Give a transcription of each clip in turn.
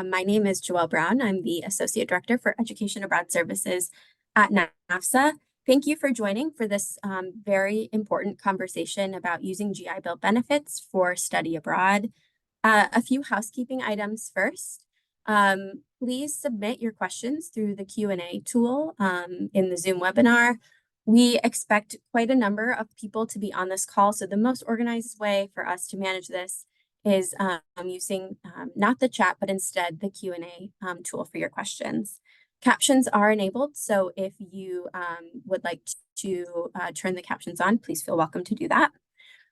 My name is Joelle Brown. I'm the Associate Director for Education Abroad Services at NAFSA. Thank you for joining for this very important conversation about using GI Bill benefits for study abroad. A few housekeeping items first. Please submit your questions through the Q&A tool in the Zoom webinar. We expect quite a number of people to be on this call, so the most organized way for us to manage this is using not the chat, but instead the Q&A tool for your questions. Captions are enabled, so if you would like to turn the captions on, please feel welcome to do that.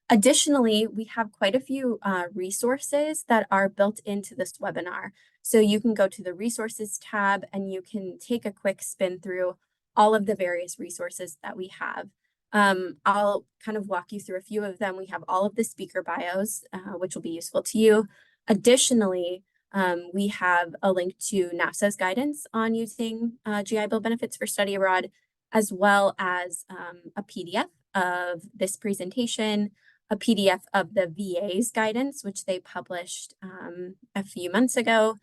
Additionally, we have quite a few resources that are built into this webinar. So you can go to the resources tab and you can take a quick spin through all of the various resources that we have. I'll kind of walk you through a few of them. We have all of the speaker bios, which will be useful to you. Additionally, we have a link to NAFSA's guidance on using GI Bill benefits for study abroad, as well as a PDF of this presentation, a PDF of the VA's guidance, which they published a few months ago.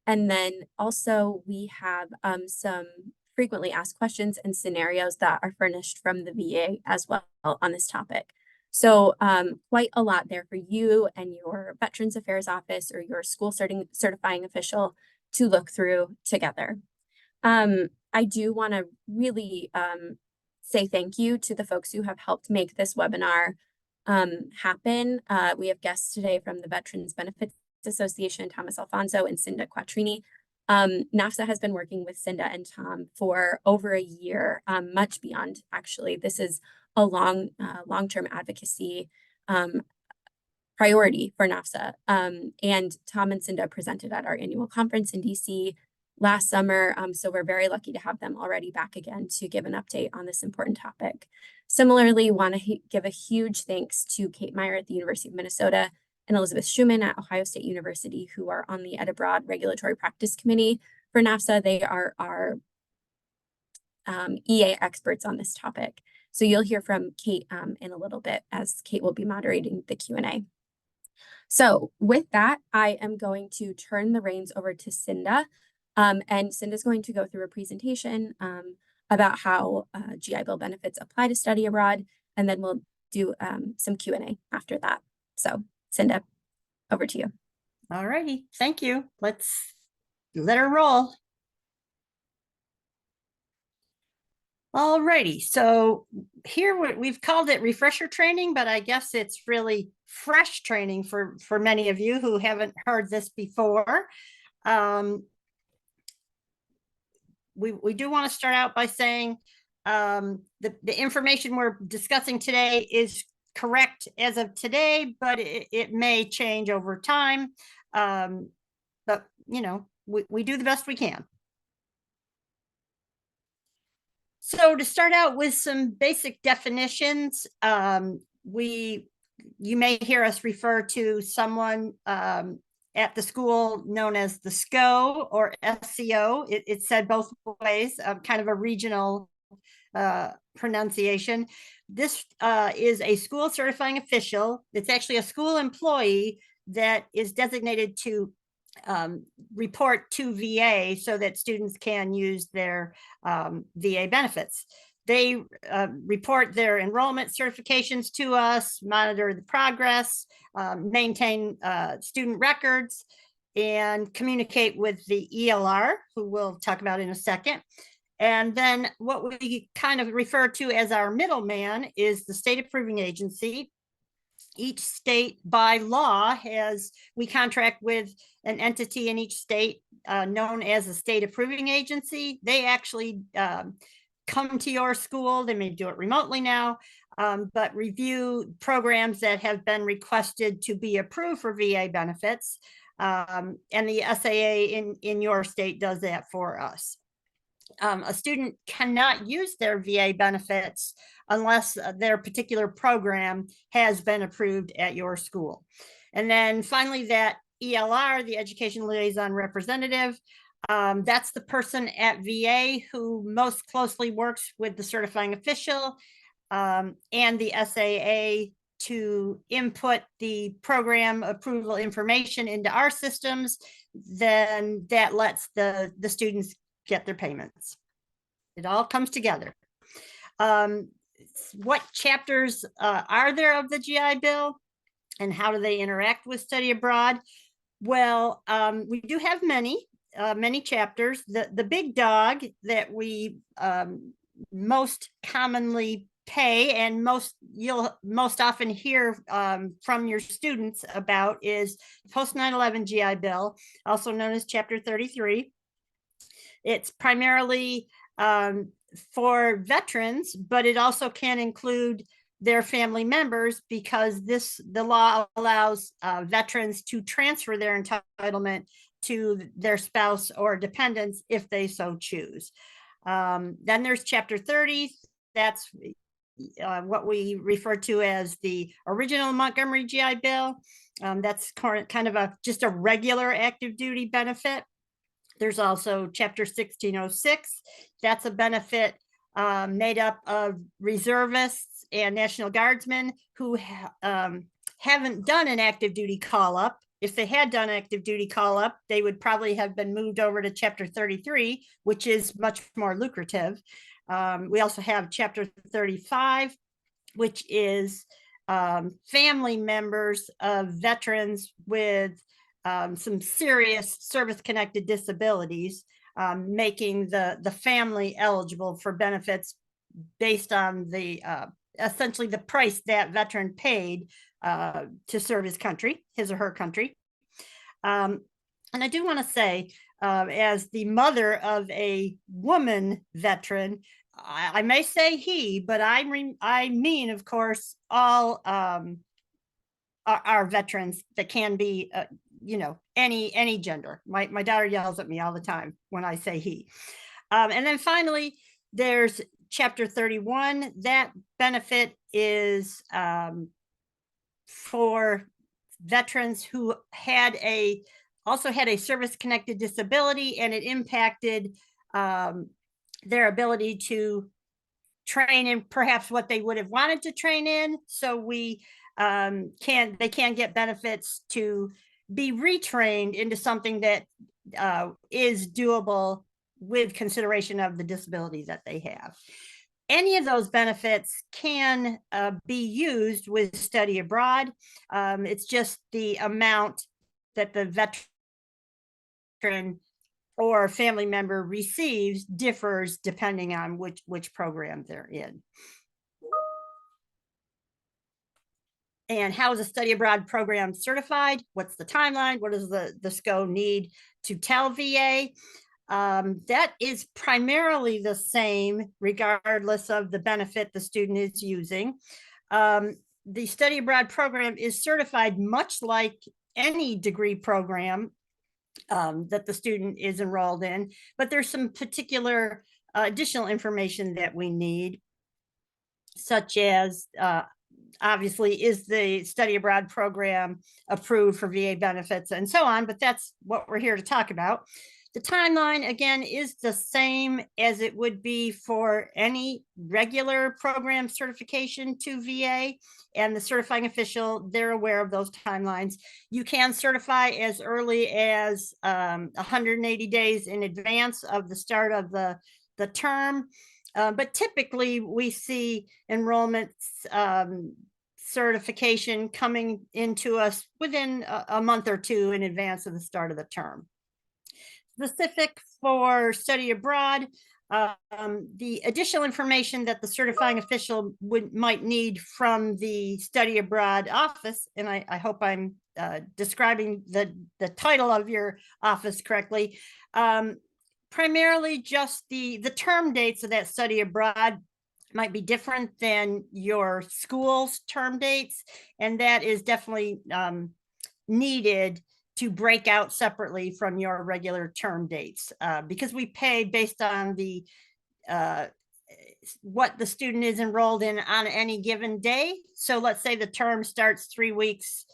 And then also we have some frequently asked questions and scenarios that are furnished from the VA as well on this topic. So quite a lot there for you and your Veterans Affairs Office or your school certifying official to look through together. I do want to really say thank you to the folks who have helped make this webinar happen. We have guests today from the Veterans Benefits Association, Thomas Alfonso and Cinda Quattrini. NAFSA has been working with Cinda and Tom for over a year, much beyond actually. This is a long-term advocacy priority for NAFSA. And Tom and Cinda presented at our annual conference in DC last summer. So we're very lucky to have them already back again to give an update on this important topic. Similarly, want to give a huge thanks to Kate Meyer at the University of Minnesota and Elizabeth Schuman at Ohio State University, who are on the Ed Abroad Regulatory Practice Committee for NAFSA. They are our EA experts on this topic. So you'll hear from Kate in a little bit, as Kate will be moderating the Q&A. So with that, I am going to turn the reins over to Cinda. And Cinda's going to go through a presentation about how GI Bill benefits apply to study abroad, and then we'll do some Q&A after that. So Cinda, over to you. All righty, thank you. Let's let her roll. All righty, so here we've called it refresher training, but I guess it's really fresh training for many of you who haven't heard this before. We do want to start out by saying the information we're discussing today is correct as of today, but it may change over time. But, you know, we do the best we can. So to start out with some basic definitions, you may hear us refer to someone at the school known as the SCO or SCO. It's said both ways, kind of a regional pronunciation. This is a school certifying official. It's actually a school employee that is designated to report to VA so that students can use their VA benefits. They report their enrollment certifications to us, monitor the progress, maintain student records, and communicate with the ELR, who we'll talk about in a second. And then what we kind of refer to as our middleman is the state approving agency. Each state by law we contract with an entity in each state known as a state approving agency. They actually come to your school. They may do it remotely now, but review programs that have been requested to be approved for VA benefits. And the SAA in your state does that for us. A student cannot use their VA benefits unless their particular program has been approved at your school. And then finally, that ELR, the Education Liaison Representative, that's the person at VA who most closely works with the certifying official and the SAA to input the program approval information into our systems then that lets the students get their payments. It all comes together. What chapters are there of the GI Bill, and how do they interact with study abroad? Well, we do have many chapters. The big dog that we most commonly pay and you'll most often hear from your students about is post 9/11 GI Bill, also known as Chapter 33. It's primarily for veterans, but it also can include their family members, because the law allows veterans to transfer their entitlement to their spouse or dependents if they so choose. Then there's Chapter 30. That's what we refer to as the original Montgomery GI Bill. That's kind of just a regular active duty benefit. There's also Chapter 1606. That's a benefit made up of reservists and National Guardsmen who haven't done an active duty call up. If they had done active duty call up, they would probably have been moved over to Chapter 33, which is much more lucrative. We also have Chapter 35, which is family members of veterans with some serious service-connected disabilities, making the family eligible for benefits based on the essentially the price that veteran paid to serve his or her country. And I do want to say, as the mother of a woman veteran, I may say he, but I mean, of course, all our veterans that can be, any gender. My daughter yells at me all the time when I say he. And then finally, there's Chapter 31. That benefit is for veterans who also had a service-connected disability, and it impacted their ability to train in perhaps what they would have wanted to train in. So they can get benefits to be retrained into something that is doable with consideration of the disability that they have. Any of those benefits can be used with study abroad. It's just the amount that the veteran or family member receives differs depending on which program they're in. And how is a study abroad program certified? What's the timeline? What does the SCO need to tell VA? That is primarily the same regardless of the benefit the student is using. The study abroad program is certified much like any degree program that the student is enrolled in, but there's some particular additional information that we need, such as obviously, is the study abroad program approved for VA benefits and so on, but that's what we're here to talk about. The timeline, again, is the same as it would be for any regular program certification to VA, and the certifying official, they're aware of those timelines. You can certify as early as 180 days in advance of the start of the term, but typically we see enrollments certification coming into us within a month or two in advance of the start of the term. Specific for study abroad, the additional information that the certifying official might need from the study abroad office, and I hope I'm describing the title of your office correctly, primarily just the term dates of that study abroad might be different than your school's term dates, and that is definitely needed to break out separately from your regular term dates, because we pay based on the what the student is enrolled in on any given day. So let's say the term starts 3 weeks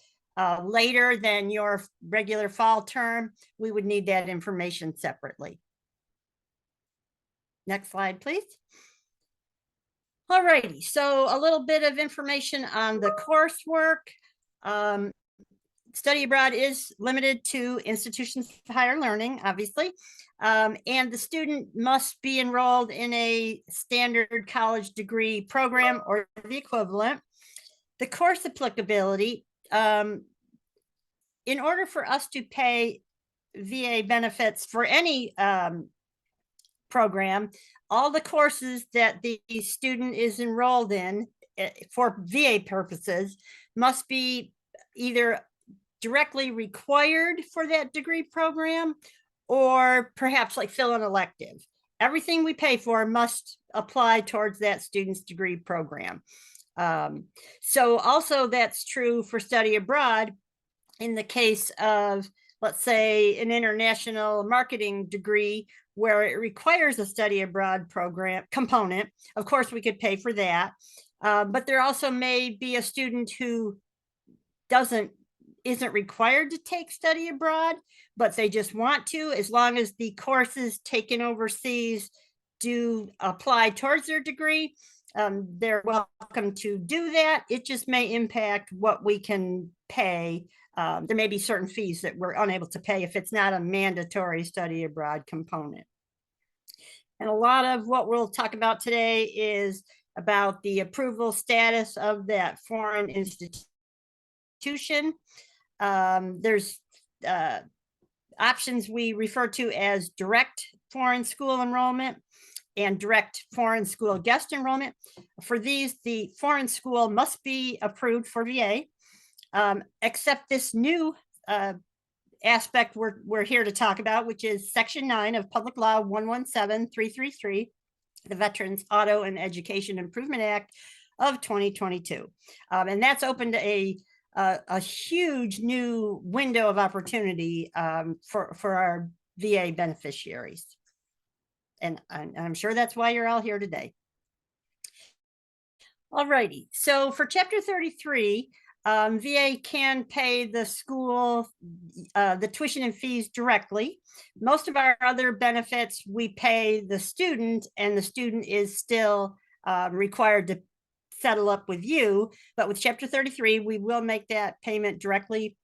later than your regular fall term, we would need that information separately. Next slide, please. All righty, so a little bit of information on the coursework. study abroad is limited to institutions of higher learning, obviously. And the student must be enrolled in a standard college degree program or the equivalent. The course applicability, in order for us to pay VA benefits for any program, all the courses that the student is enrolled in for VA purposes must be either directly required for that degree program or perhaps like fill an elective. Everything we pay for must apply towards that student's degree program. So also that's true for study abroad in the case of, let's say, an international marketing degree where it requires a study abroad program component. Of course, we could pay for that. But there also may be a student who isn't required to take study abroad, but they just want to, as long as the courses taken overseas do apply towards their degree, they're welcome to do that. It just may impact what we can pay. There may be certain fees that we're unable to pay if it's not a mandatory study abroad component. And a lot of what we'll talk about today is about the approval status of that foreign institution. There's options we refer to as direct foreign school enrollment and direct foreign school guest enrollment. For these, the foreign school must be approved for VA, except this new aspect we're here to talk about, which is Section 9 of Public Law 117333, the Veterans Auto and Education Improvement Act of 2022. And that's opened a huge new window of opportunity for our VA beneficiaries. And I'm sure that's why you're all here today. All righty, so for Chapter 33, VA can pay the school the tuition and fees directly. Most of our other benefits, we pay the student, and the student is still required to settle up with you. But with Chapter 33, we will make that payment directly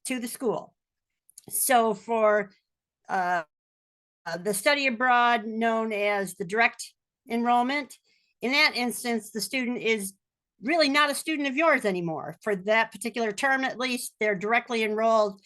to the school. So for the study abroad, known as the direct enrollment, in that instance, the student is really not a student of yours anymore. For that particular term, at least, they're directly enrolled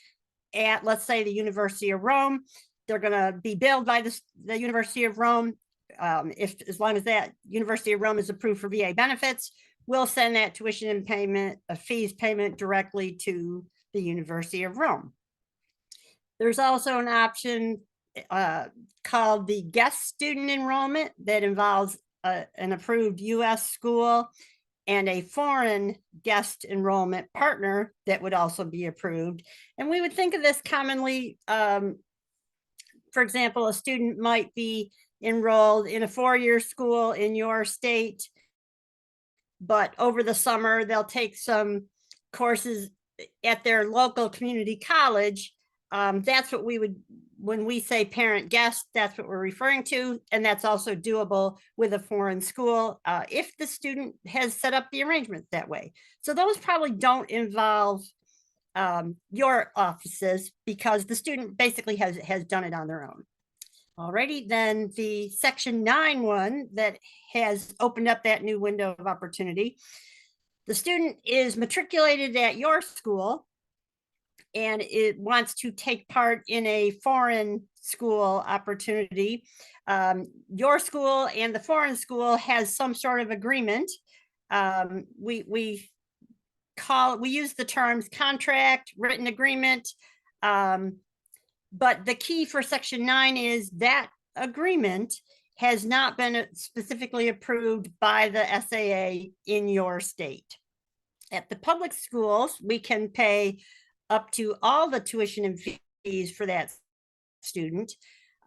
at, let's say, the University of Rome. They're going to be billed by the University of Rome. As long as that University of Rome is approved for VA benefits, we'll send that tuition and payment, a fees payment directly to the University of Rome. There's also an option called the guest student enrollment that involves an approved US school and a foreign guest enrollment partner that would also be approved. And we would think of this commonly, for example, a student might be enrolled in a four-year school in your state, but over the summer, they'll take some courses at their local community college. That's what we would, when we say parent guest, that's what we're referring to. And that's also doable with a foreign school if the student has set up the arrangement that way. So those probably don't involve your offices because the student basically has done it on their own. Alrighty, then the Section 9 one that has opened up that new window of opportunity. The student is matriculated at your school and it wants to take part in a foreign school opportunity. Your school and the foreign school has some sort of agreement. We use the terms contract, written agreement, but the key for Section 9 is that agreement has not been specifically approved by the SAA in your state. At the public schools, we can pay up to all the tuition and fees for that student.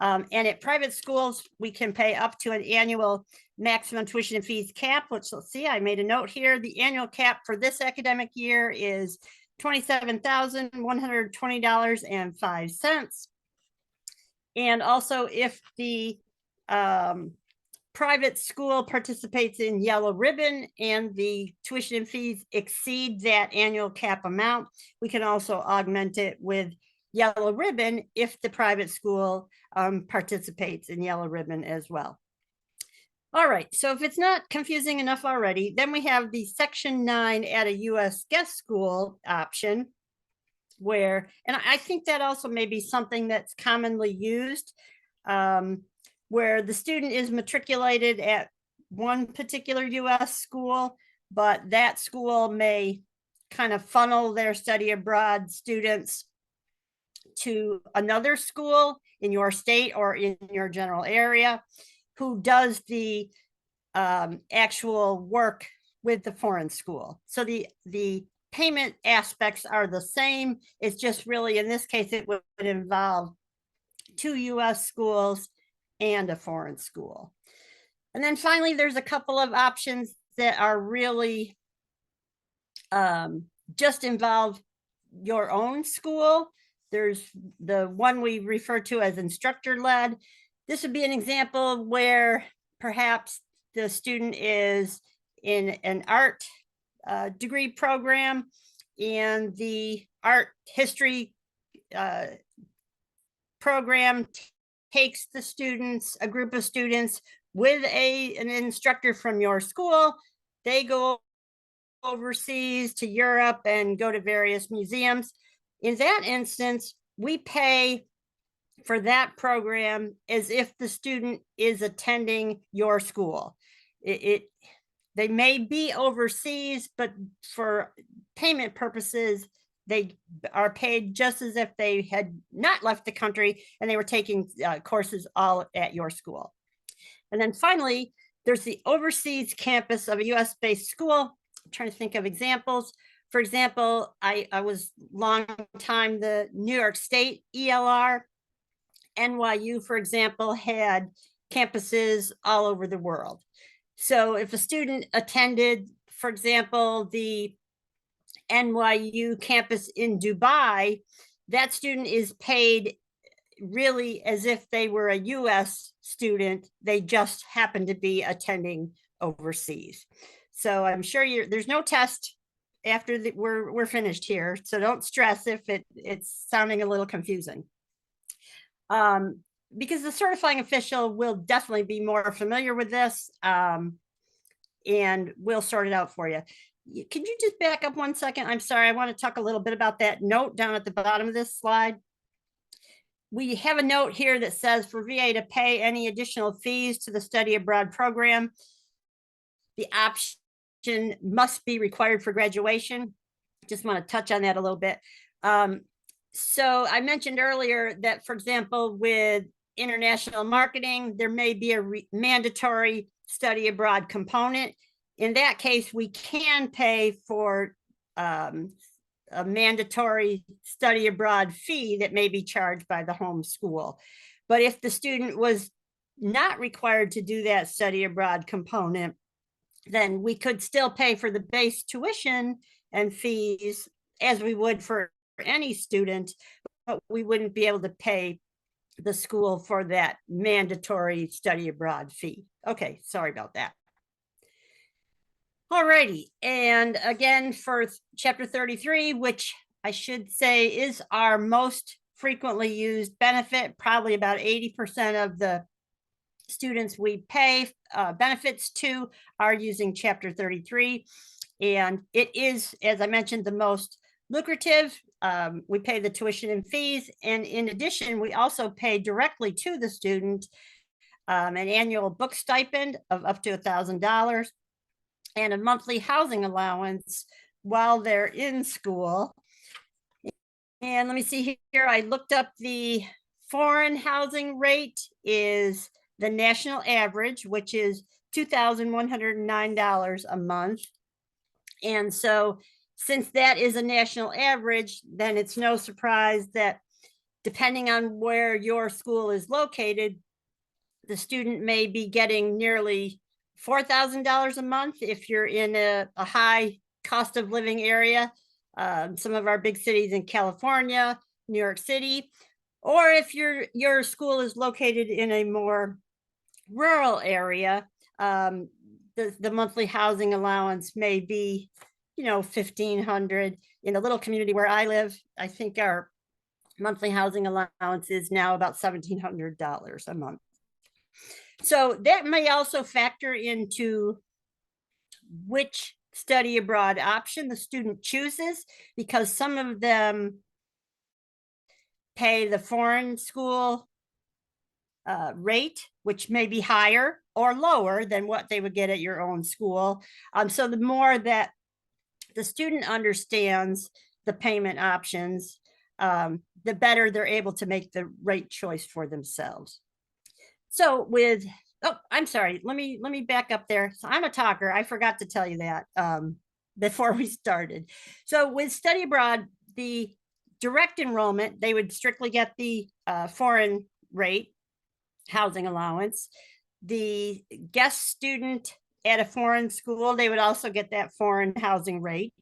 And at private schools, we can pay up to an annual maximum tuition and fees cap, which, let's see, I made a note here. The annual cap for this academic year is $27,120.05. And also if the private school participates in yellow ribbon and the tuition and fees exceed that annual cap amount, we can also augment it with yellow ribbon if the private school participates in yellow ribbon as well. All right, so if it's not confusing enough already, then we have the Section 9 at a U.S. guest school option, where, and I think that also may be something that's commonly used, where the student is matriculated at one particular U.S. school, but that school may kind of funnel their study abroad students to another school in your state or in your general area who does the actual work with the foreign school. So the payment aspects are the same. It's just really, in this case, it would involve 2 U.S. schools and a foreign school. And then finally, there's a couple of options that are really just involve your own school. There's the one we refer to as instructor-led. This would be an example where perhaps the student is in an art degree program, and the art history program takes the students, a group of students with an instructor from your school. They go overseas to Europe and go to various museums. In that instance, we pay for that program as if the student is attending your school. They may be overseas, but for payment purposes, they are paid just as if they had not left the country and they were taking courses all at your school. And then finally, there's the overseas campus of a US-based school. I'm trying to think of examples. For example, I was long time the New York State ELR. NYU, for example, had campuses all over the world. So if a student attended, for example, the NYU campus in Dubai, that student is paid really as if they were a US student. They just happen to be attending overseas. So I'm sure there's no test after we're finished here. So don't stress if it's sounding a little confusing. Because the certifying official will definitely be more familiar with this, and we'll sort it out for you. Can you just back up 1 second? I'm sorry, I want to talk a little bit about that note down at the bottom of this slide. We have a note here that says for VA to pay any additional fees to the study abroad program, the option must be required for graduation. Just want to touch on that a little bit. So I mentioned earlier that, for example, with international marketing, there may be a mandatory study abroad component. In that case, we can pay for a mandatory study abroad fee that may be charged by the home school. But if the student was not required to do that study abroad component, then we could still pay for the base tuition and fees as we would for any student, but we wouldn't be able to pay the school for that mandatory study abroad fee. Okay, sorry about that. All righty, and again for chapter 33, which I should say is our most frequently used benefit, probably about 80% of the students we pay benefits to are using chapter 33, and it is, as I mentioned, the most lucrative. We pay the tuition and fees, and in addition, we also pay directly to the student an annual book stipend of up to $1,000 and a monthly housing allowance while they're in school. And let me see here, I looked up the foreign housing rate is the national average, which is $2,109 a month. And so since that is a national average, then it's no surprise that depending on where your school is located, the student may be getting nearly $4,000 a month if you're in a high cost of living area, some of our big cities in California, New York City, or if your school is located in a more rural area, the monthly housing allowance may be, 1,500. In a little community where I live, I think our monthly housing allowance is now about $1,700 a month. So that may also factor into which study abroad option the student chooses, because some of them pay the foreign school rate, which may be higher or lower than what they would get at your own school. So the more that the student understands the payment options, the better they're able to make the right choice for themselves. So with, oh, I'm sorry, let me back up there. So I'm a talker. I forgot to tell you that before we started. So with study abroad, the direct enrollment, they would strictly get the foreign rate housing allowance. The guest student at a foreign school, they would also get that foreign housing rate.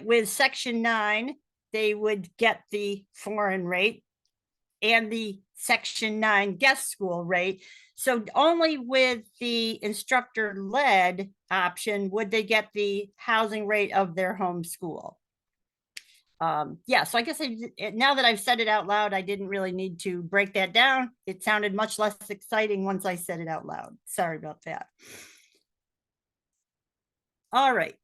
With Section 9, they would get the foreign rate and the Section 9 guest school rate. So only with the instructor-led option would they get the housing rate of their home school. Yeah, so I guess now that I've said it out loud, I didn't really need to break that down. It sounded much less exciting once I said it out loud. Sorry about that. All right.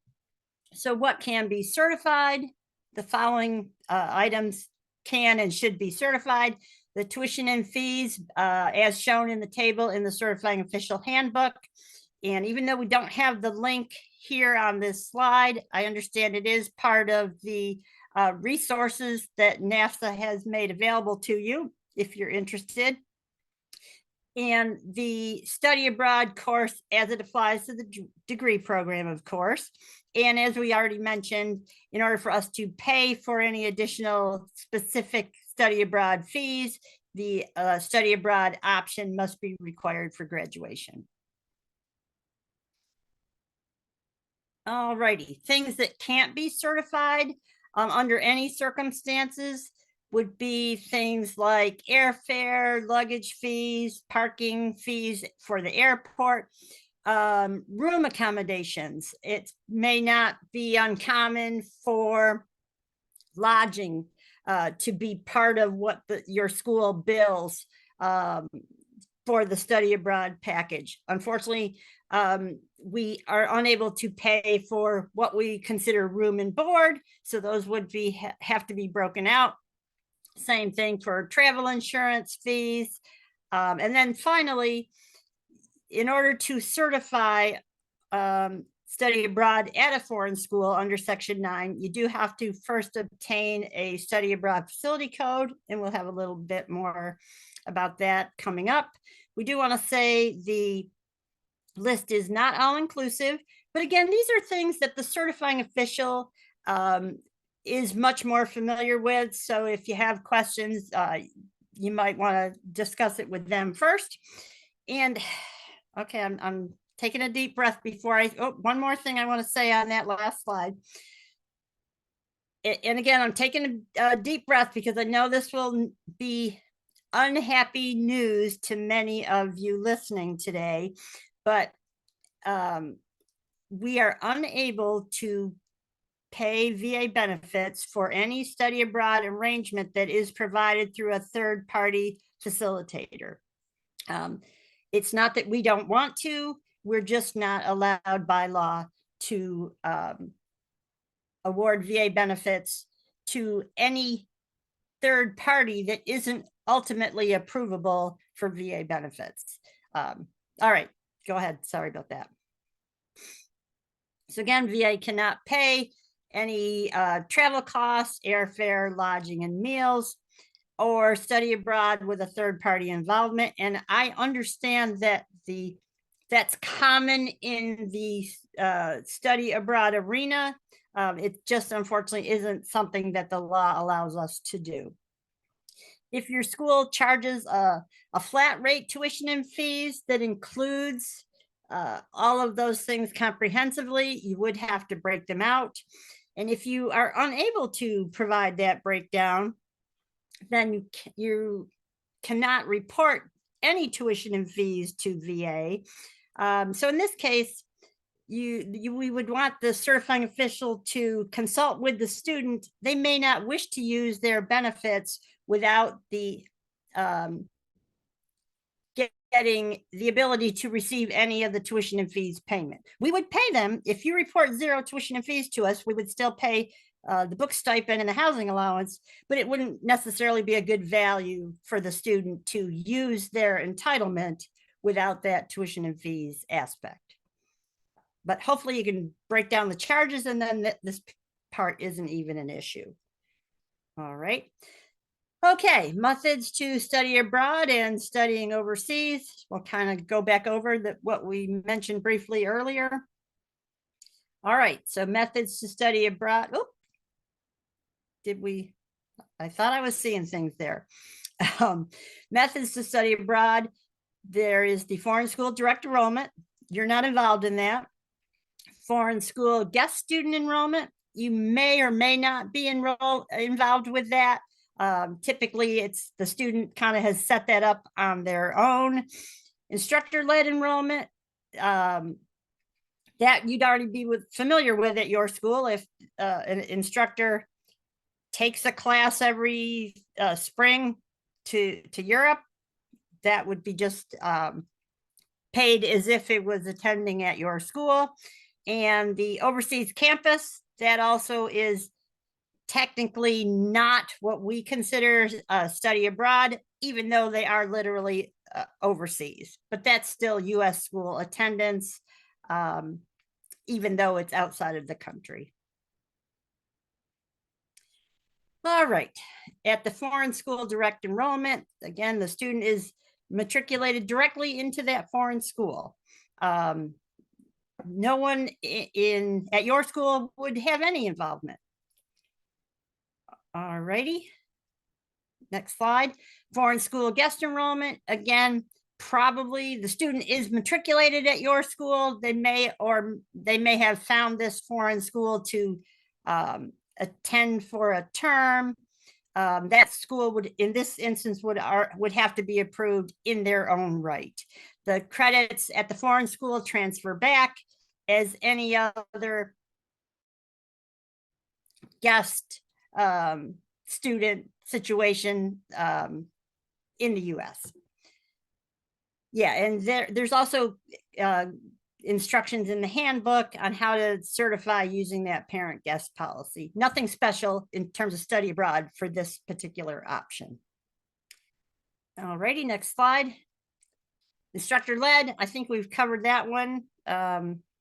So what can be certified? The following items can and should be certified. The tuition and fees, as shown in the table in the certifying official handbook. And even though we don't have the link here on this slide, I understand it is part of the resources that NAFSA has made available to you if you're interested. And the study abroad course as it applies to the degree program, of course. And as we already mentioned, in order for us to pay for any additional specific study abroad fees, the study abroad option must be required for graduation. All righty, things that can't be certified under any circumstances would be things like airfare, luggage fees, parking fees for the airport, room accommodations. It may not be uncommon for lodging to be part of what your school bills for the study abroad package. Unfortunately, we are unable to pay for what we consider room and board, so those would be have to be broken out. Same thing for travel insurance fees. And then finally, in order to certify study abroad at a foreign school under Section 9, you do have to first obtain a study abroad facility code, and we'll have a little bit more about that coming up. We do want to say the list is not all inclusive, but again, these are things that the certifying official is much more familiar with. So if you have questions, you might want to discuss it with them first. And okay, I'm taking a deep breath before one more thing I want to say on that last slide. And again, I'm taking a deep breath because I know this will be unhappy news to many of you listening today, but we are unable to pay VA benefits for any study abroad arrangement that is provided through a third-party facilitator. It's not that we don't want to, we're just not allowed by law to award VA benefits to any third party that isn't ultimately approvable for VA benefits. All right, go ahead. Sorry about that. So again, VA cannot pay any travel costs, airfare, lodging, and meals, or study abroad with a third party involvement. And I understand that that's common in the study abroad arena. It just unfortunately isn't something that the law allows us to do. If your school charges a flat rate tuition and fees that includes all of those things comprehensively, you would have to break them out. And if you are unable to provide that breakdown, then you cannot report any tuition and fees to VA. So in this case, we would want the certifying official to consult with the student. They may not wish to use their benefits without the getting the ability to receive any of the tuition and fees payment. We would pay them. If you report 0 tuition and fees to us, we would still pay the book stipend and the housing allowance, but it wouldn't necessarily be a good value for the student to use their entitlement without that tuition and fees aspect. But hopefully you can break down the charges, and then this part isn't even an issue. All right. Okay, methods to study abroad and studying overseas. We'll kind of go back over what we mentioned briefly earlier. All right, so methods to study abroad. Oh, I thought I was seeing things there. Methods to study abroad. There is the foreign school direct enrollment. You're not involved in that. Foreign school guest student enrollment. You may or may not be involved with that. Typically, it's the student kind of has set that up on their own. Instructor-led enrollment, that you'd already be familiar with at your school. If an instructor takes a class every spring to Europe, that would be just paid as if it was attending at your school. And the overseas campus, that also is technically not what we consider study abroad, even though they are literally overseas, but that's still US school attendance, even though it's outside of the country. All right, at the foreign school direct enrollment, again, the student is matriculated directly into that foreign school. No one at your school would have any involvement. All righty. Next slide. Foreign school guest enrollment. Again, probably the student is matriculated at your school. They may have found this foreign school to attend for a term. That school would, in this instance, would have to be approved in their own right. The credits at the foreign school transfer back as any other guest student situation in the US. Yeah, and there's also instructions in the handbook on how to certify using that parent guest policy. Nothing special in terms of study abroad for this particular option. All righty, next slide. Instructor led, I think we've covered that one.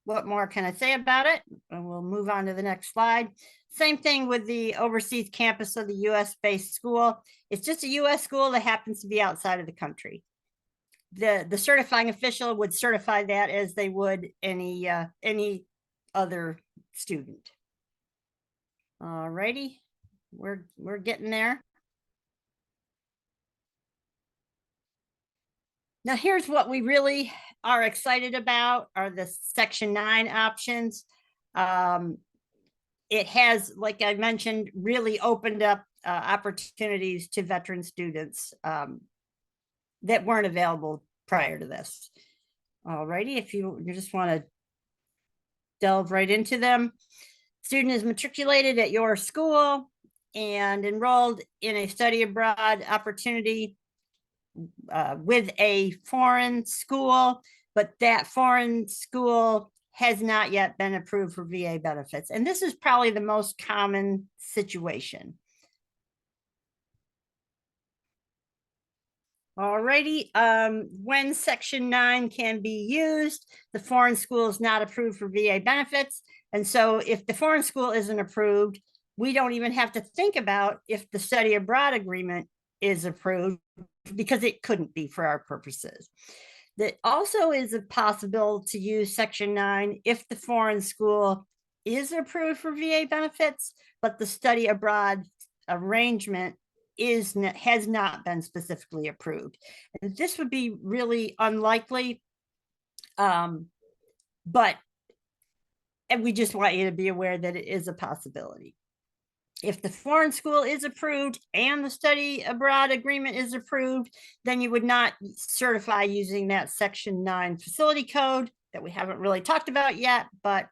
What more can I say about it? And we'll move on to the next slide. Same thing with the overseas campus of the US based school. It's just a US school that happens to be outside of the country. The certifying official would certify that as they would any other student. All righty, we're getting there. Now here's what we really are excited about are the Section 9 options. It has, like I mentioned, really opened up opportunities to veteran students that weren't available prior to this. All righty, if you just want to delve right into them. Student is matriculated at your school and enrolled in a study abroad opportunity with a foreign school, but that foreign school has not yet been approved for VA benefits. And this is probably the most common situation. Alrighty, when Section 9 can be used, the foreign school is not approved for VA benefits. And so if the foreign school isn't approved, we don't even have to think about if the study abroad agreement is approved because it couldn't be for our purposes. That also is a possible to use Section 9 if the foreign school is approved for VA benefits, but the study abroad arrangement has not been specifically approved. And this would be really unlikely, but and we just want you to be aware that it is a possibility. If the foreign school is approved and the study abroad agreement is approved, then you would not certify using that Section 9 facility code that we haven't really talked about yet, but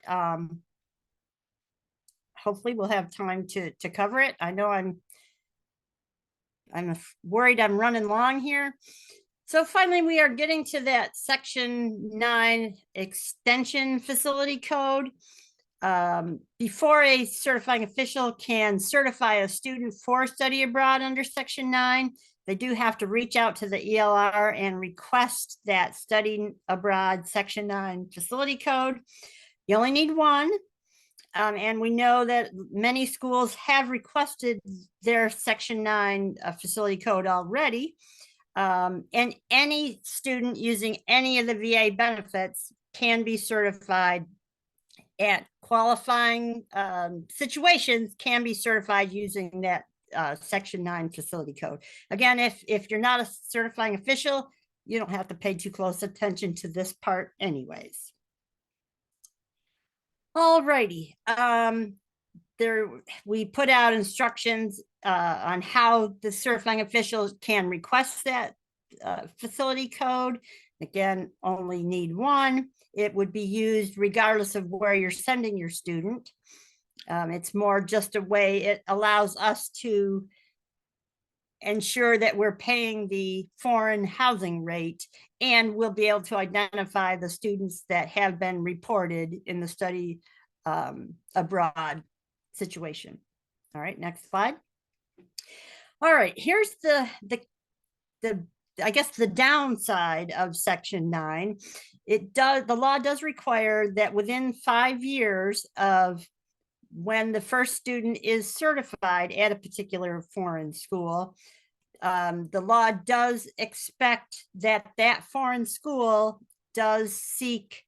hopefully we'll have time to cover it. I know I'm worried I'm running long here. So finally, we are getting to that Section 9 extension facility code. Before a certifying official can certify a student for study abroad under Section 9, they do have to reach out to the ELR and request that study abroad Section 9 facility code. You only need one. And we know that many schools have requested their Section 9 facility code already. And any student using any of the VA benefits can be certified at qualifying situations, can be certified using that Section 9 facility code. Again, if you're not a certifying official, you don't have to pay too close attention to this part anyways. All righty. We put out instructions on how the certifying officials can request that facility code. Again, only need one. It would be used regardless of where you're sending your student. It's more just a way it allows us to ensure that we're paying the foreign housing rate, and we'll be able to identify the students that have been reported in the study abroad situation. All right, next slide. All right, here's the I guess the downside of Section 9. The law does require that within 5 years of when the first student is certified at a particular foreign school, the law does expect that that foreign school does seek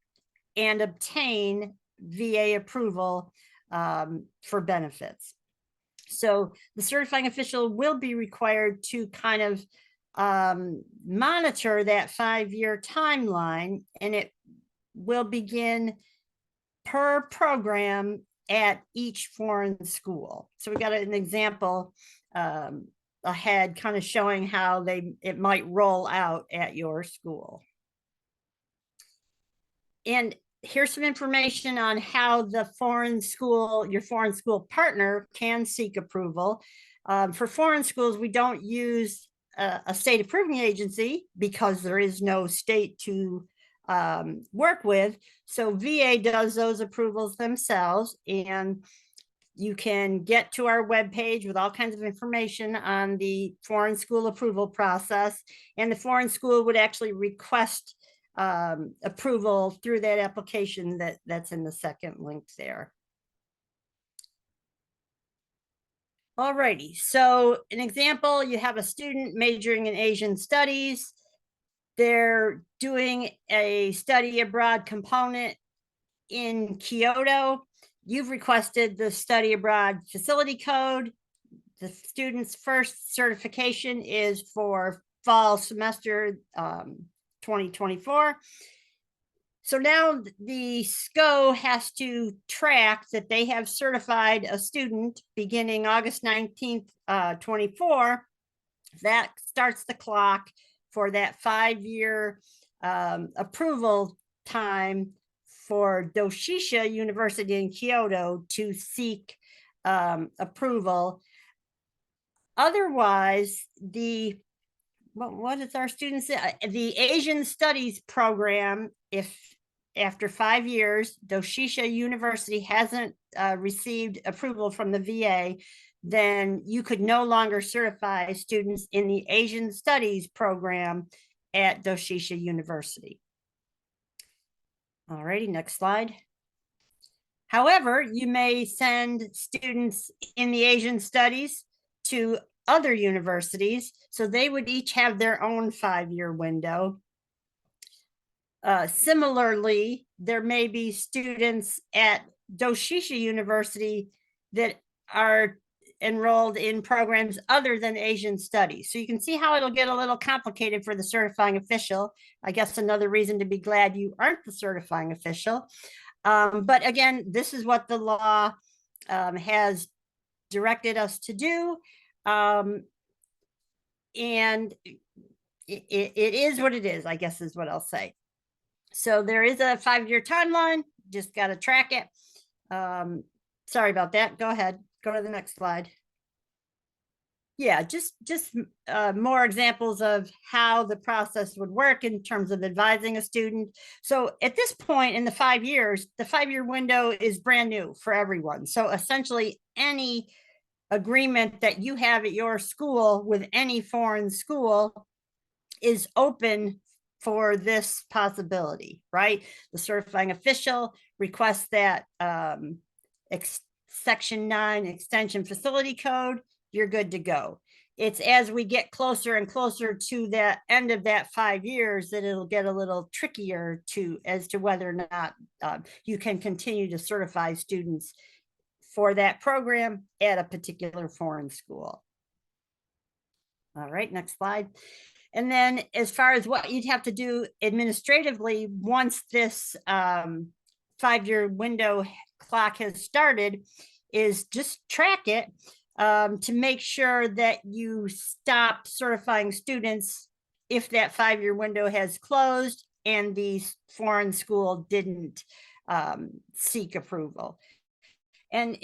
and obtain VA approval for benefits. So the certifying official will be required to kind of monitor that 5-year timeline, and it will begin per program at each foreign school. So we got an example ahead kind of showing how it might roll out at your school. And here's some information on how the your foreign school partner can seek approval. For foreign schools, we don't use a state approving agency because there is no state to work with. So VA does those approvals themselves, and you can get to our webpage with all kinds of information on the foreign school approval process, and the foreign school would actually request approval through that application that's in the second link there. All righty, so an example, you have a student majoring in Asian studies. They're doing a study abroad component in Kyoto. You've requested the study abroad facility code. The student's first certification is for fall semester 2024. So now the SCO has to track that they have certified a student beginning August 19th, 24. That starts the clock for that 5-year approval time for Doshisha University in Kyoto to seek approval. Otherwise, what is our students? The Asian Studies program, if after 5 years, Doshisha University hasn't received approval from the VA, then you could no longer certify students in the Asian Studies program at Doshisha University. All righty, next slide. However, you may send students in the Asian Studies to other universities, so they would each have their own 5-year window. Similarly, there may be students at Doshisha University that are enrolled in programs other than Asian Studies. So you can see how it'll get a little complicated for the certifying official. I guess another reason to be glad you aren't the certifying official. But again, this is what the law has directed us to do. And it is what it is, I guess is what I'll say. So there is a 5-year timeline, just got to track it. Sorry about that. Go ahead. Go to the next slide. Yeah, just more examples of how the process would work in terms of advising a student. So at this point in the 5 years, the 5-year window is brand new for everyone. So essentially any agreement that you have at your school with any foreign school is open for this possibility, right? The certifying official requests that Section 9 extension facility code, you're good to go. It's as we get closer and closer to the end of that 5 years that it'll get a little trickier as to whether or not you can continue to certify students for that program at a particular foreign school. All right, next slide. And then as far as what you'd have to do administratively, once this 5-year window clock has started, is just track it to make sure that you stop certifying students if that 5-year window has closed and the foreign school didn't seek approval. And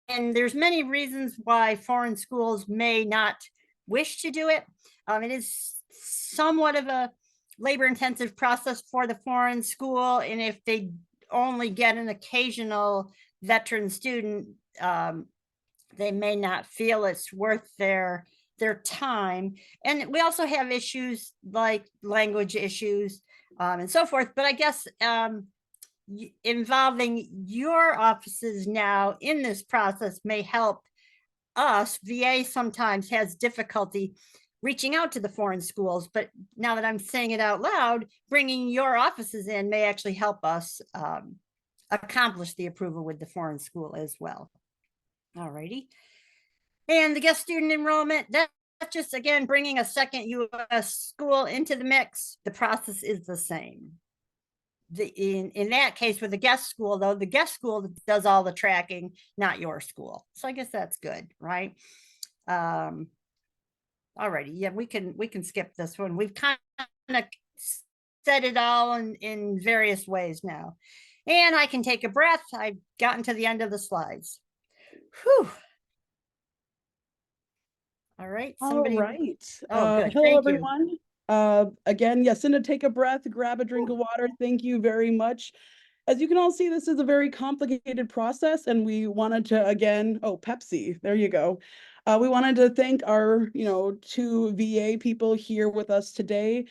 there's many reasons why foreign schools may not wish to do it. It is somewhat of a labor-intensive process for the foreign school, and if they only get an occasional veteran student, they may not feel it's worth their time. And we also have issues like language issues and so forth. But I guess involving your offices now in this process may help us. VA sometimes has difficulty reaching out to the foreign schools, but now that I'm saying it out loud, bringing your offices in may actually help us accomplish the approval with the foreign school as well. All righty. And the guest student enrollment, that's just, again, bringing a second U.S. school into the mix. The process is the same. In that case, with the guest school, though, the guest school does all the tracking, not your school. So I guess that's good, right? All righty. Yeah, we can skip this one. We've kind of said it all in various ways now. And I can take a breath. I've gotten to the end of the slides. Whew. All right. Somebody. All right. Oh, good. Hello, Thank you. everyone. Again, Yacinda, take a breath, grab a drink of water. Thank you very much. As you can all see, this is a very complicated process, and we wanted to, again, oh, Pepsi, there you go. We wanted to thank our, 2 VA people here with us today.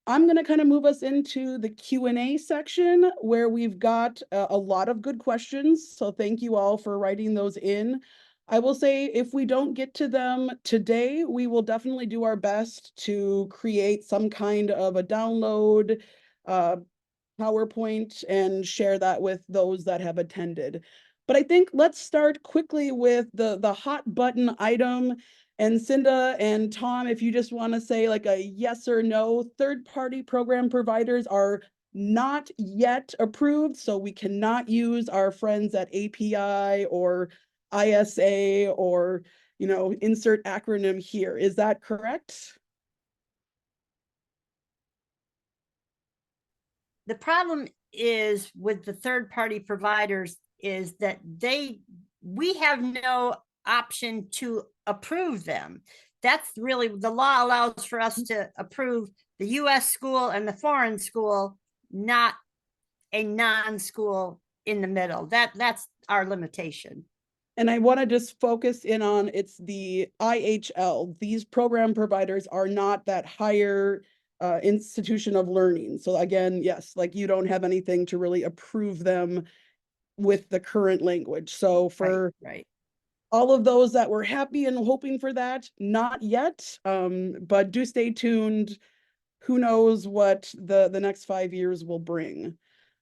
I'm going to kind of move us into the Q&A section where we've got a lot of good questions. So thank you all for writing those in. I will say if we don't get to them today, we will definitely do our best to create some kind of a download PowerPoint and share that with those that have attended. But I think let's start quickly with the hot button item. And Cinda and Tom, if you just want to say like a yes or no, third-party program providers are not yet approved, so we cannot use our friends at API or ISA or, insert acronym here. Is that correct? The problem is with the third-party providers is that we have no option to approve them. That's really, the law allows for us to approve the US school and the foreign school, not a non-school in the middle. That's our limitation. And I want to just focus in on it's the IHL. These program providers are not that higher institution of learning. So again, yes, like you don't have anything to really approve them with the current language. So for right. all of those that were happy and hoping for that, not yet, but do stay tuned. Who knows what the next 5 years will bring.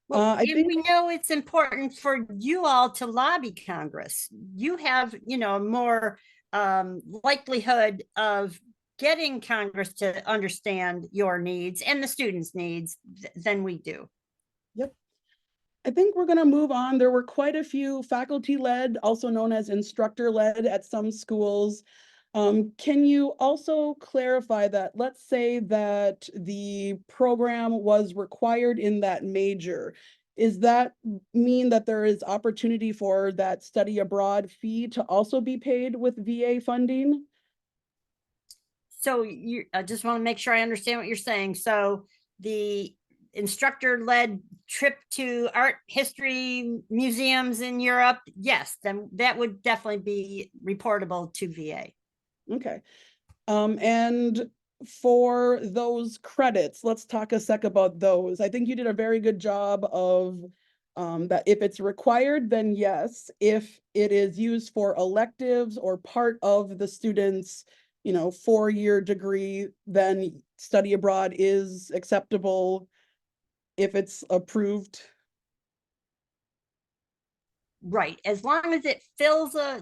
Well, I think we know it's important for you all to lobby Congress. You have, more likelihood of getting Congress to understand your needs and the students' needs than we do. Yep. I think we're going to move on. There were quite a few faculty-led, also known as instructor-led at some schools. Can you also clarify that, let's say that the program was required in that major, is that mean that there is opportunity for that study abroad fee to also be paid with VA funding? So I just want to make sure I understand what you're saying. So the instructor-led trip to art history museums in Europe, yes, then that would definitely be reportable to VA. Okay. And for those credits, let's talk a sec about those. I think you did a very good job of that if it's required, then yes. If it is used for electives or part of the student's, 4-year degree, then study abroad is acceptable if it's approved. Right. As long as it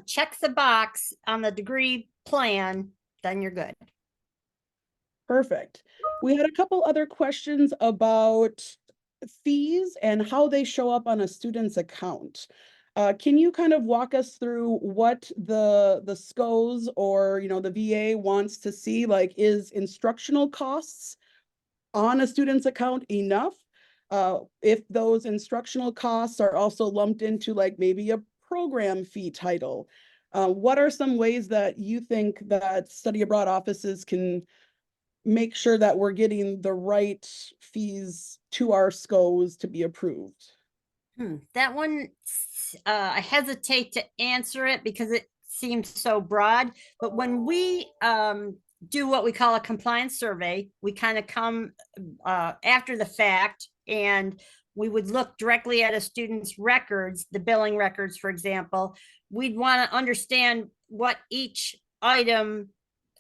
checks a box on the degree plan, then you're good. Perfect. We had a couple other questions about fees and how they show up on a student's account. Can you kind of walk us through what the SCOs or the VA wants to see? Like, is instructional costs on a student's account enough? If those instructional costs are also lumped into like maybe a program fee title, what are some ways that you think that study abroad offices can make sure that we're getting the right fees to our SCOs to be approved? That one, I hesitate to answer it because it seems so broad. But when we do what we call a compliance survey, we kind of come after the fact, and we would look directly at a student's records, the billing records, for example. We'd want to understand what each item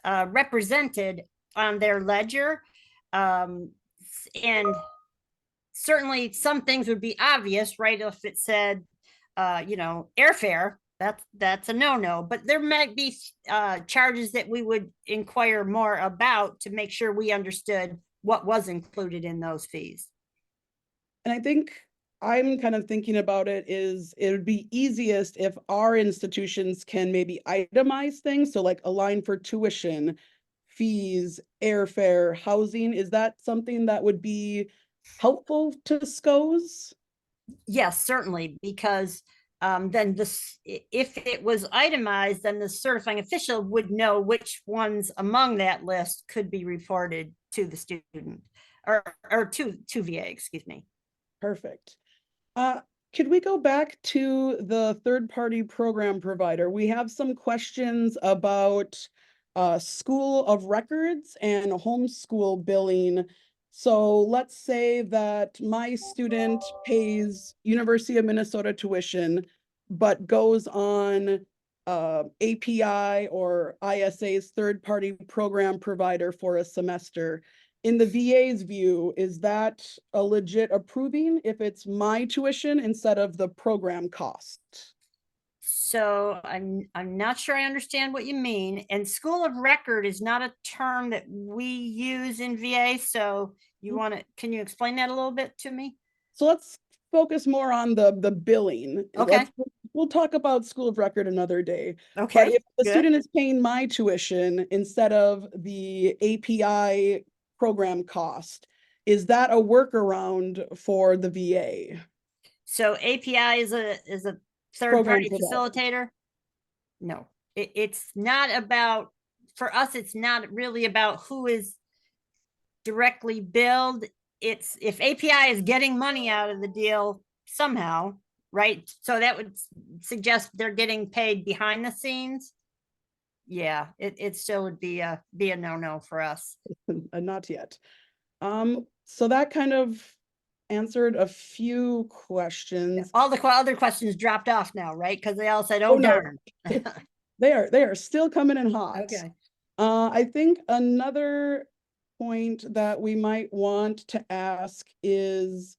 represented on their ledger. And certainly some things would be obvious, right? If it said, airfare, that's a no-no, but there might be charges that we would inquire more about to make sure we understood what was included in those fees. And I think I'm kind of thinking about it would be easiest if our institutions can maybe itemize things. So like a line for tuition, fees, airfare, housing. Is that something that would be helpful to SCOs? Yes, certainly, because then if it was itemized, then the certifying official would know which ones among that list could be reported to the student or to VA, excuse me. Perfect. Could we go back to the third-party program provider? We have some questions about school of records and homeschool billing. So let's say that my student pays University of Minnesota tuition, but goes on API or ISA's third-party program provider for a semester. In the VA's view, is that a legit approving if it's my tuition instead of the program cost? So I'm not sure I understand what you mean. And school of record is not a term that we use in VA. So can you explain that a little bit to me? So let's focus more on the billing. Okay. We'll talk about school of record another day. Okay, But if the good. student is paying my tuition instead of the API program cost, is that a workaround for the VA? So API is a third Program party provider. facilitator? No, it's not about, for us, it's not really about who is directly billed. It's if API is getting money out of the deal somehow, right? So that would suggest they're getting paid behind the scenes. Yeah, it still would be a no-no for us. Not yet. So that kind of answered a few questions. All the other questions dropped off now, right? Because they all said, Oh, oh, no. darn. They are still coming in hot. Okay. I think another point that we might want to ask is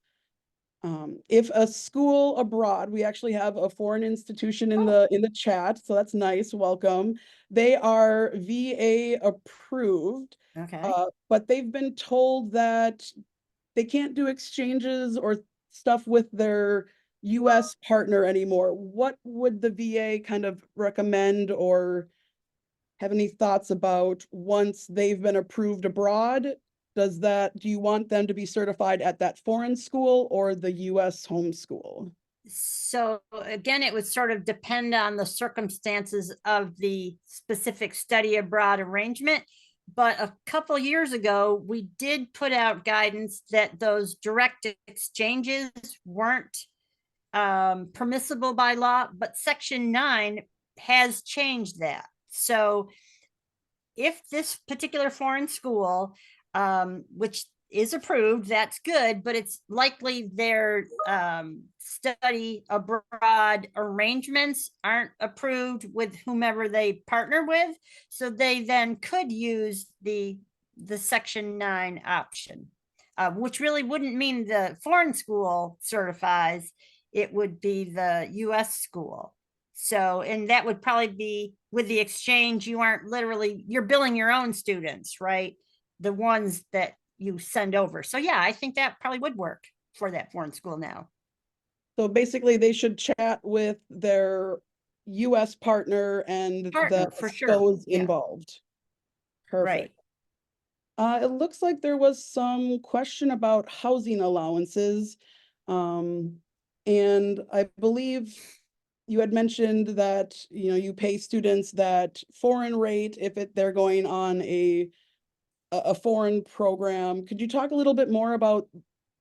if a school abroad, we actually have a foreign institution in the chat, so that's nice, welcome. They are VA approved, Okay. but they've been told that they can't do exchanges or stuff with their US partner anymore, what would the VA kind of recommend or have any thoughts about once they've been approved abroad? Do you want them to be certified at that foreign school or the US home school? So again, it would sort of depend on the circumstances of the specific study abroad arrangement. But a couple years ago, we did put out guidance that those direct exchanges weren't permissible by law, but Section 9 has changed that. So if this particular foreign school, which is approved, that's good, but it's likely their study abroad arrangements aren't approved with whomever they partner with. So they then could use the Section 9 option, which really wouldn't mean the foreign school certifies, it would be the US school. So, and that would probably be with the exchange, you aren't literally, you're billing your own students, right? The ones that you send over. So yeah, I think that probably would work for that foreign school now. So basically they should chat with their US partner and Partner, the for sure. SCOs Yeah. involved. Right. Perfect. It looks like there was some question about housing allowances. And I believe you had mentioned that, you know, you pay students that foreign rate if they're going on a foreign program. Could you talk a little bit more about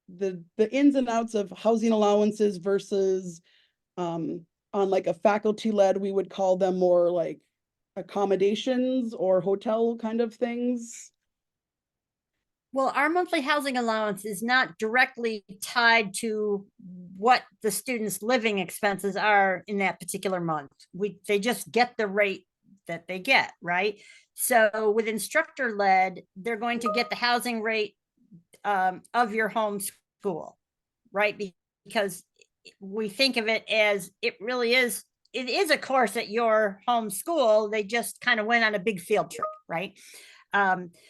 the ins and outs of housing allowances versus on like a faculty led, we would call them more like accommodations or hotel kind of things? Well, our monthly housing allowance is not directly tied to what the students' living expenses are in that particular month. They just get the rate that they get, right? So with instructor led, they're going to get the housing rate of your home school, right? Because we think of it as it is a course at your home school. They just kind of went on a big field trip, right?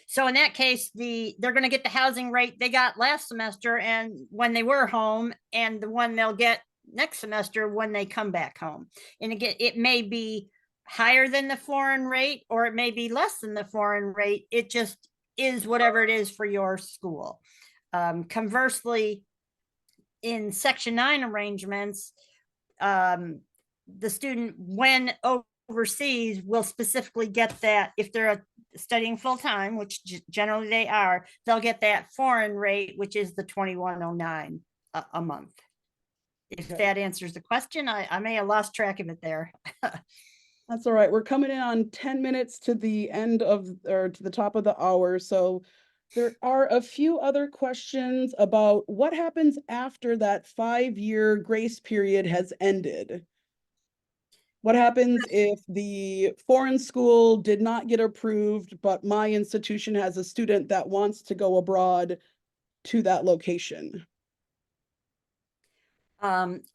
So in that case, they're going to get the housing rate they got last semester and when they were home, and the one they'll get next semester when they come back home. And again, it may be higher than the foreign rate or it may be less than the foreign rate. It just is whatever it is for your school. Conversely, in Section 9 arrangements, the student, when overseas, will specifically get that if they're studying full-time, which generally they are, they'll get that foreign rate, which is the 2109 a month. If that answers the question, I may have lost track of it there. That's all right. We're coming in on 10 minutes to the end of, or to the top of the hour. So there are a few other questions about what happens after that 5-year grace period has ended. What happens if the foreign school did not get approved, but my institution has a student that wants to go abroad to that location?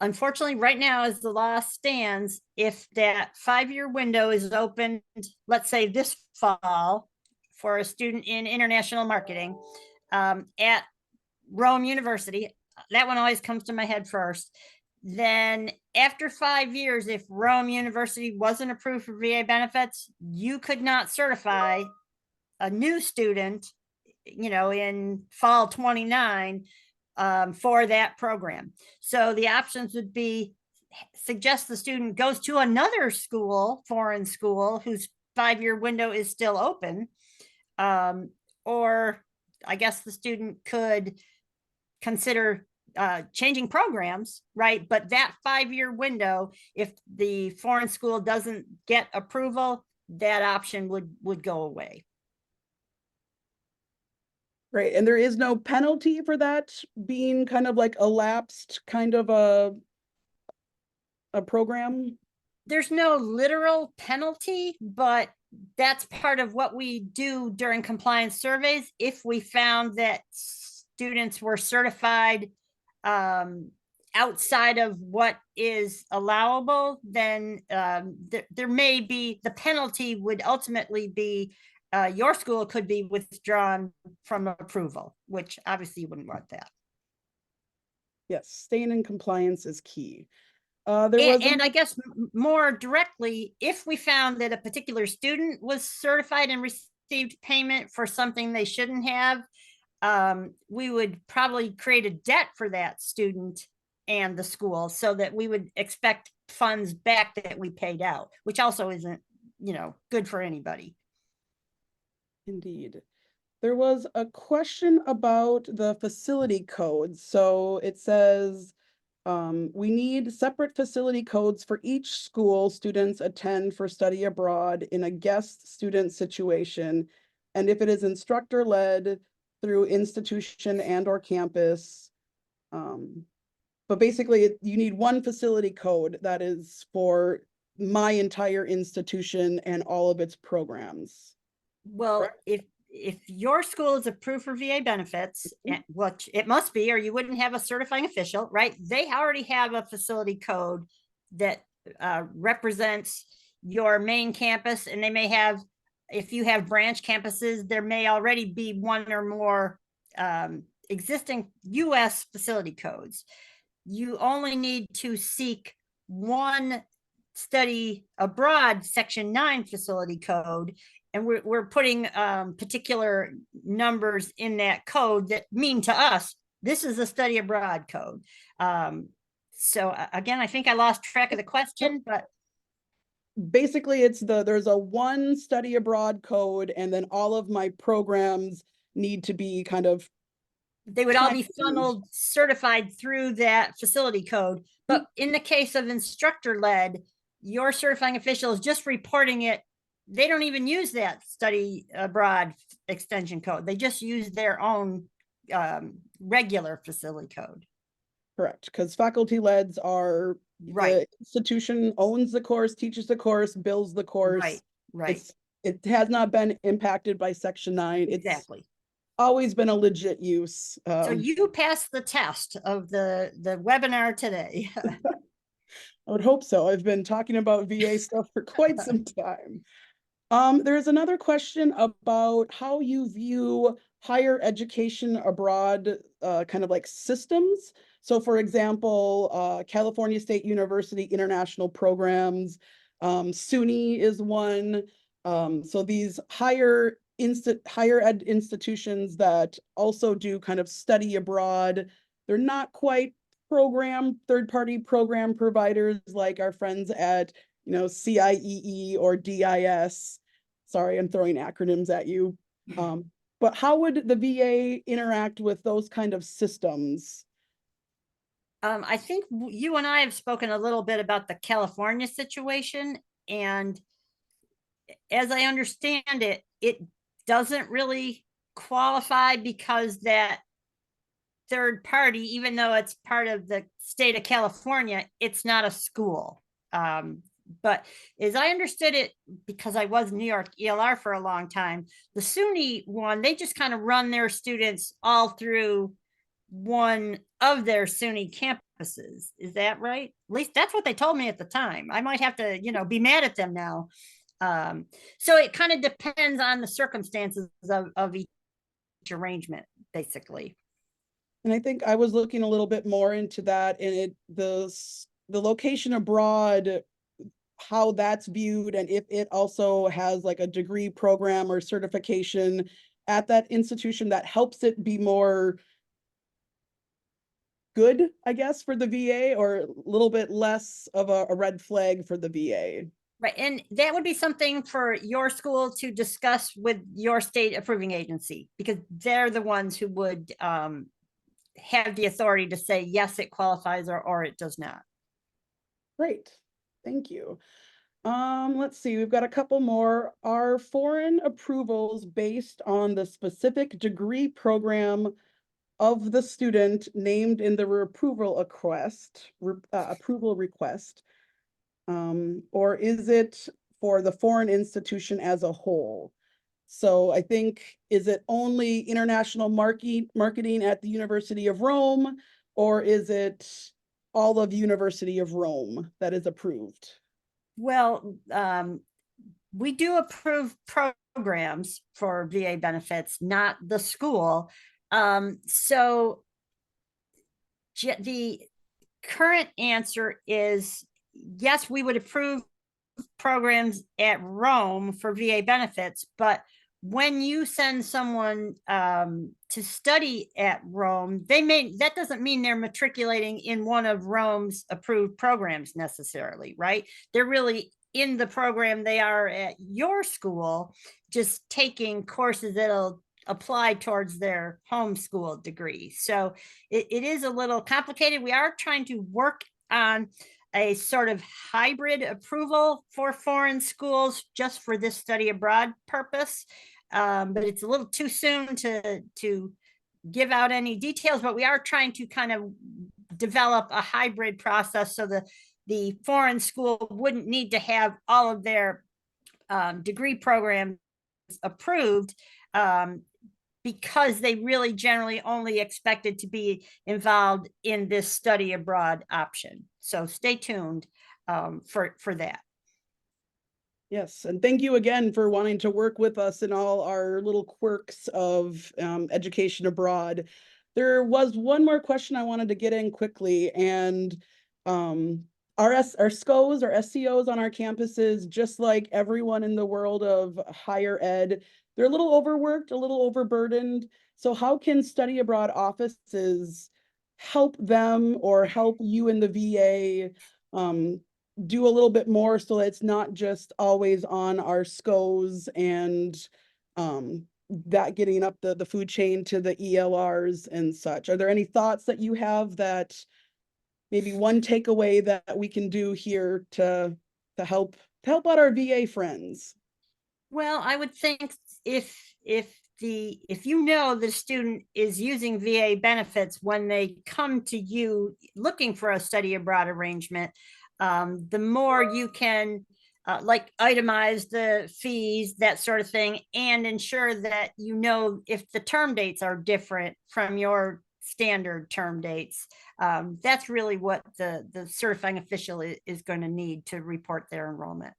Unfortunately, right now, as the law stands, if that 5-year window is opened, let's say this fall, for a student in international marketing at Rome University, that one always comes to my head first. Then after 5 years, if Rome University wasn't approved for VA benefits, you could not certify a new student, in fall 29 for that program. So the options would be suggest the student goes to another school, foreign school, whose 5-year window is still open. Or I guess the student could consider changing programs, right? But that 5-year window, if the foreign school doesn't get approval, that option would go away. Right, and there is no penalty for that being kind of like a lapsed kind of a program? There's no literal penalty, but that's part of what we do during compliance surveys. If we found that students were certified outside of what is allowable, then there may be, the penalty would ultimately be your school could be withdrawn from approval, which obviously you wouldn't want that. Yes, staying in compliance is key. There was And I guess more directly, if we found that a particular student was certified and received payment for something they shouldn't have, we would probably create a debt for that student and the school, so that we would expect funds back that we paid out, which also isn't, good for anybody. indeed. There was a question about the facility codes. So it says, we need separate facility codes for each school students attend for study abroad in a guest student situation. And if it is instructor led through institution and or campus. But basically you need one facility code that is for my entire institution and all of its programs. Well, Correct. if your school is approved for VA benefits, which it must be, or you wouldn't have a certifying official, right? They already have a facility code that represents your main campus, and they may have, if you have branch campuses, there may already be one or more existing US facility codes. You only need to seek one study abroad Section 9 facility code, and we're putting particular numbers in that code that mean to us, this is a study abroad code. So again, I think I lost track of the question, but basically there's a one study abroad code, and then all of my programs need to be kind of, they would all be funneled certified through that facility code. But in the case of instructor led, your certifying official is just reporting it. They don't even use that study abroad extension code. They just use their own regular facility code. correct, because faculty leds are Right. the institution owns the course, teaches the course, bills the course. Right. It has not been impacted by Section 9. Exactly. It's always been a legit use. So you passed the test of the webinar today. I would hope so. I've been talking about VA stuff for quite some time. There's another question about how you view higher education abroad, kind of like systems. So for example, California State University international programs, SUNY is one. So these higher ed institutions that also do kind of study abroad, they're not quite third-party program providers like our friends at, CIEE or DIS. Sorry, I'm throwing acronyms at you. But how would the VA interact with those kind of systems? I think you and I have spoken a little bit about the California situation, and as I understand it, it doesn't really qualify because that third party, even though it's part of the state of California, it's not a school. But as I understood it, because I was New York ELR for a long time, the SUNY one, they just kind of run their students all through one of their SUNY campuses. Is that right? At least that's what they told me at the time. I might have to, be mad at them now. So it kind of depends on the circumstances of each arrangement, basically. And I think I was looking a little bit more into that, and the location abroad, how that's viewed, and if it also has like a degree program or certification at that institution that helps it be more good, I guess, for the VA, or a little bit less of a red flag for the VA. Right, and that would be something for your school to discuss with your state approving agency, because they're the ones who would have the authority to say, yes, it qualifies, or it does not. Great, thank you. Let's see, we've got a couple more. Are foreign approvals based on the specific degree program of the student named in the approval request, or is it for the foreign institution as a whole? So I think, is it only international marketing at the University of Rome, or is it all of University of Rome that is approved? Well, we do approve programs for VA benefits, not the school. So the current answer is yes, we would approve programs at Rome for VA benefits, but when you send someone to study at Rome, that doesn't mean they're matriculating in one of Rome's approved programs necessarily, right? They're really in the program they are at your school, just taking courses that'll apply towards their homeschool degree. So it is a little complicated. We are trying to work on a sort of hybrid approval for foreign schools just for this study abroad purpose. But it's a little too soon to give out any details, but we are trying to kind of develop a hybrid process so the foreign school wouldn't need to have all of their degree programs approved, because they really generally only expected to be involved in this study abroad option. So stay tuned for that. Yes, and thank you again for wanting to work with us in all our little quirks of education abroad. There was one more question I wanted to get in quickly, and our SCOs, our SCOs on our campuses, just like everyone in the world of higher ed, they're a little overworked, a little overburdened. So how can study abroad offices help them or help you in the VA do a little bit more so that it's not just always on our SCOs and that getting up the food chain to the ELRs and such? Are there any thoughts that you have that maybe one takeaway that we can do here to help out our VA friends? Well, I would think if you know the student is using VA benefits when they come to you looking for a study abroad arrangement, the more you can like itemize the fees, that sort of thing, and ensure that you know if the term dates are different from your standard term dates. That's really what the certifying official is going to need to report their enrollment.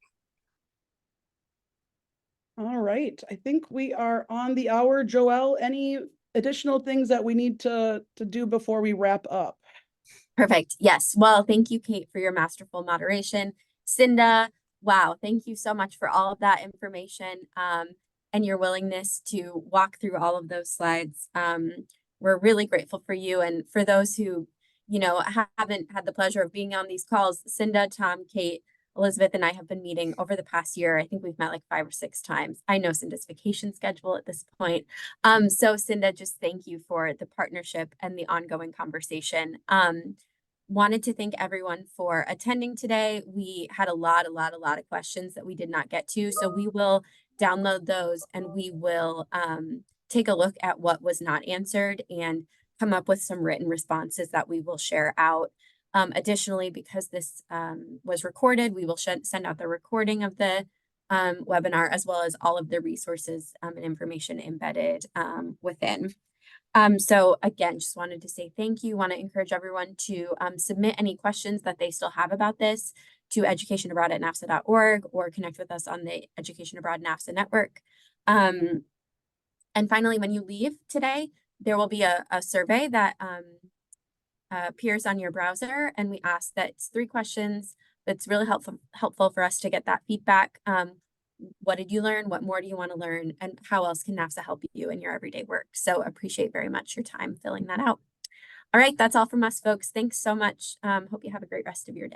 All right, I think we are on the hour. Joelle, any additional things that we need to do before we wrap up? Perfect. Yes. Well, thank you, Kate, for your masterful moderation. Cinda, wow, thank you so much for all of that information and your willingness to walk through all of those slides. We're really grateful for you. And for those who, haven't had the pleasure of being on these calls, Cinda, Tom, Kate, Elizabeth, and I have been meeting over the past year. I think we've met like 5 or 6 times. I know Cinda's vacation schedule at this point. So Cinda, just thank you for the partnership and the ongoing conversation. Wanted to thank everyone for attending today. We had a lot of questions that we did not get to. So we will download those and we will take a look at what was not answered and come up with some written responses that we will share out. Additionally, because this was recorded, we will send out the recording of the webinar as well as all of the resources and information embedded within. So again, just wanted to say thank you. Want to encourage everyone to submit any questions that they still have about this to educationabroad@nafsa.org or connect with us on the Education Abroad NAFSA network. And finally, when you leave today, there will be a survey that appears on your browser, and we ask that it's 3 questions. That's really helpful for us to get that feedback. What did you learn? What more do you want to learn? And how else can NAFSA help you in your everyday work? So appreciate very much your time filling that out. All right, that's all from us, folks. Thanks so much. Hope you have a great rest of your day.